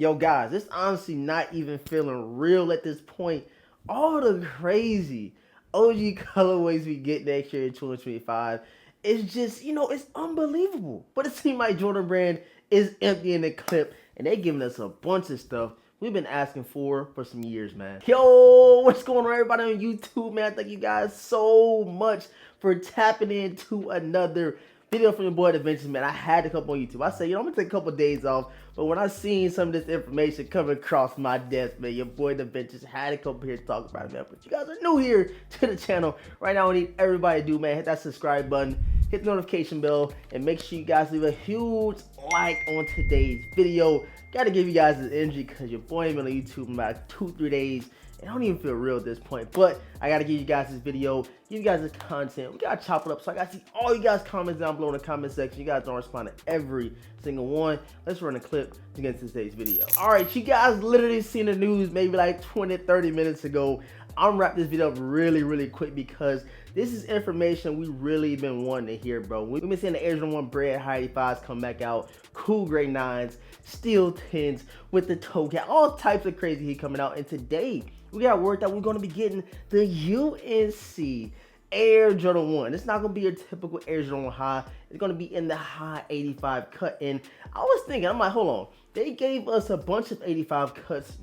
Yo guys, it's honestly not even feeling real at this point. All the crazy OG colorways we get next year in 2025, it's just, it's unbelievable. But it seems like Jordan Brand is emptying the clip and they giving us a bunch of stuff we've been asking for some years, man. Yo, what's going on, everybody on YouTube, man? Thank you guys so much for tapping into another video from your boy DeVintage, man. I had to come on YouTube. I said, I'm gonna take a couple days off, but when I seen some of this information coming across my desk, man, your boy DeVintage had to come here to talk about it, man. But you guys are new here to the channel. Right now, I need everybody to do, man, hit that subscribe button, hit the notification bell, and make sure you guys leave a huge like on today's video. Gotta give you guys this energy because your boy ain't been on YouTube in about 2-3 days. It don't even feel real at this point, but I gotta give you guys this video, give you guys this content. We gotta chop it up, so I gotta see all you guys' comments down below in the comment section. You guys don't respond to every single one. Let's run a clip to get into today's video. All right, you guys literally seen the news maybe like 20-30 minutes ago. I'm wrap this video up really quick because this is information we really been wanting to hear, bro. We've been seeing the Air Jordan 1 Brand High 85s come back out, cool gray 9s, steel 10s with the toe cap, all types of crazy heat coming out. And today we got word that we're going to be getting the UNC Air Jordan 1. It's not going to be your typical Air Jordan 1 high. It's going to be in the high 85 cut. And I was thinking, I'm like, hold on. They gave us a bunch of 85 cuts,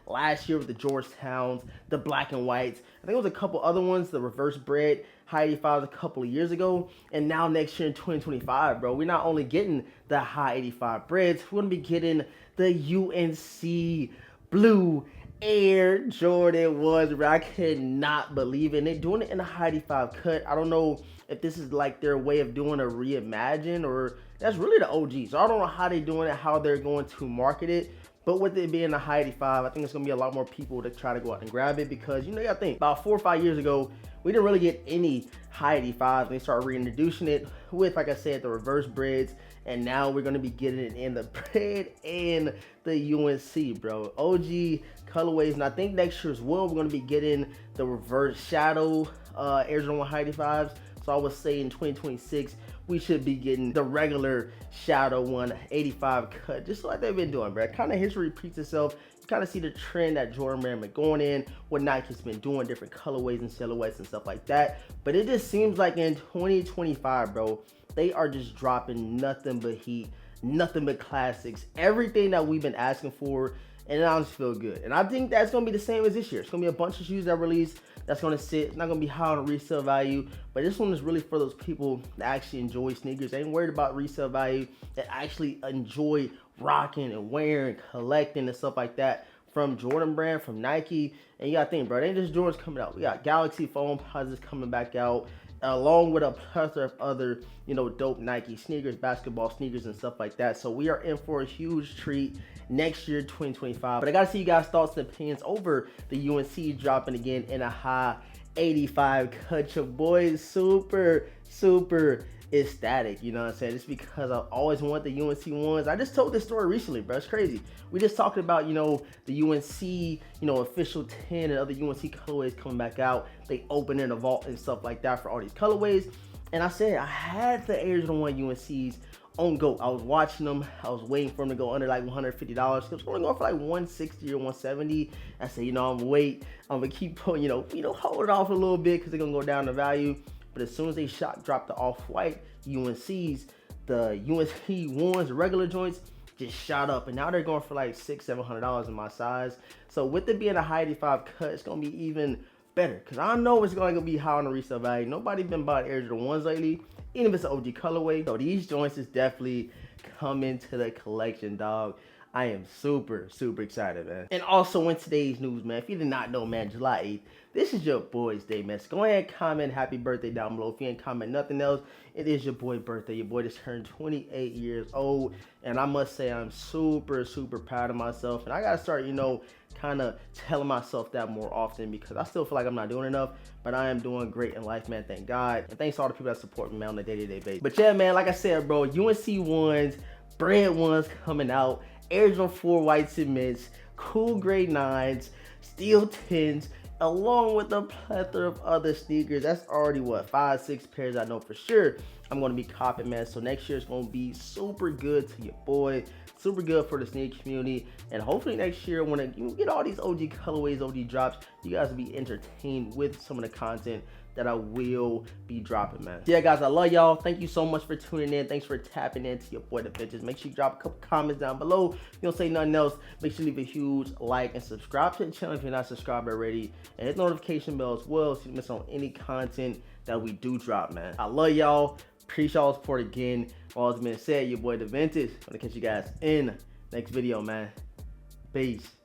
last year with the Georgetowns, the black and whites. I think it was a couple other ones, the reverse bred high 85s a couple of years ago. And now next year in 2025, bro, we're not only getting the high 85 breads, we're going to be getting the UNC blue Air Jordan 1s, bro. I cannot believe it. And they're doing it in a high 85 cut. I don't know if this is like their way of doing a reimagine or that's really the OG. So I don't know how they're doing it, how they're going to market it. But with it being a high 85, I think it's going to be a lot more people that try to go out and grab it because, you gotta think, about 4 or 5 years ago, we didn't really get any high 85s. They started reintroducing it with, like I said, the reverse breads. And now we're going to be getting it in the bread and the UNC, bro. OG colorways. And I think next year as well, we're going to be getting the reverse shadow Air Jordan 1 high 85s. So I would say in 2026, we should be getting the regular Shadow 1 85 cut, just like they've been doing, bro. Kind of history repeats itself. You kind of see the trend that Jordan Brand been going in, what Nike's been doing, different colorways and silhouettes and stuff like that. But it just seems like in 2025, bro, they are just dropping nothing but heat, nothing but classics, everything that we've been asking for, and it honestly feel good. And I think that's going to be the same as this year. It's going to be a bunch of shoes that release that's going to sit. It's not going to be high on resale value, but this one is really for those people that actually enjoy sneakers. They ain't worried about resale value, that actually enjoy rocking and wearing, collecting and stuff like that from Jordan Brand, from Nike. And you got to think, bro, they ain't just Jordans coming out. We got Galaxy foam posits coming back out, along with a plethora of other, dope Nike sneakers, basketball sneakers and stuff like that. So we are in for a huge treat next year, 2025. But I gotta see you guys' thoughts and opinions over the UNC dropping again in a high 85 cut. Your boy is super ecstatic, you know what I'm saying? It's because I always want the UNC ones. I just told this story recently, bro. It's crazy. We just talked about, the UNC, official 10 and other UNC colorways coming back out. They open in a vault and stuff like that for all these colorways. And I said I had the Air Jordan 1 UNCs on go. I was watching them. I was waiting for them to go under like $150. It was only going for like $160 or $170. I said, I'm gonna wait. I'm gonna keep putting, hold it off a little bit because they're gonna go down in value. But as soon as they dropped the off-white UNCs, the UNC ones, the regular joints, just shot up. And now they're going for like $600-700 in my size. So with it being a high 85 cut, it's gonna be even better because I know it's going to be high on the resale value. Nobody been buying Air Jordan 1s lately, even if it's an OG colorway. So these joints is definitely coming to the collection, dog. I am super excited, man. And also in today's news, man, if you did not know, man, July 8th, this is your boy's day, man. So go ahead and comment happy birthday down below. If you ain't comment nothing else, it is your boy's birthday. Your boy just turned 28 years old. And I must say I'm super proud of myself. And I got to start, kind of telling myself that more often because I still feel like I'm not doing enough, but I am doing great in life, man. Thank God. And thanks to all the people that support me, man, on a day-to-day basis. But yeah, man, like I said, bro, UNC ones, brand ones coming out, Air Jordan 4 white cements, cool gray 9s, steel 10s, along with a plethora of other sneakers. That's already what, 5-6 pairs I know for sure I'm going to be copping, man. So next year is going to be super good to your boy, super good for the sneaker community, and hopefully next year when you get all these OG colorways, OG drops, you guys will be entertained with some of the content that I will be dropping, man. So yeah, guys, I love y'all. Thank you so much for tuning in. Thanks for tapping into your boy DeVintage. Make sure you drop a couple comments down below. If you don't say nothing else, make sure you leave a huge like and subscribe to the channel if you're not subscribed already, and hit the notification bell as well so you don't miss on any content that we do drop, man. I love y'all. Appreciate y'all support again. All that's been said, your boy DeVintage. I'm gonna catch you guys in next video, man. Peace.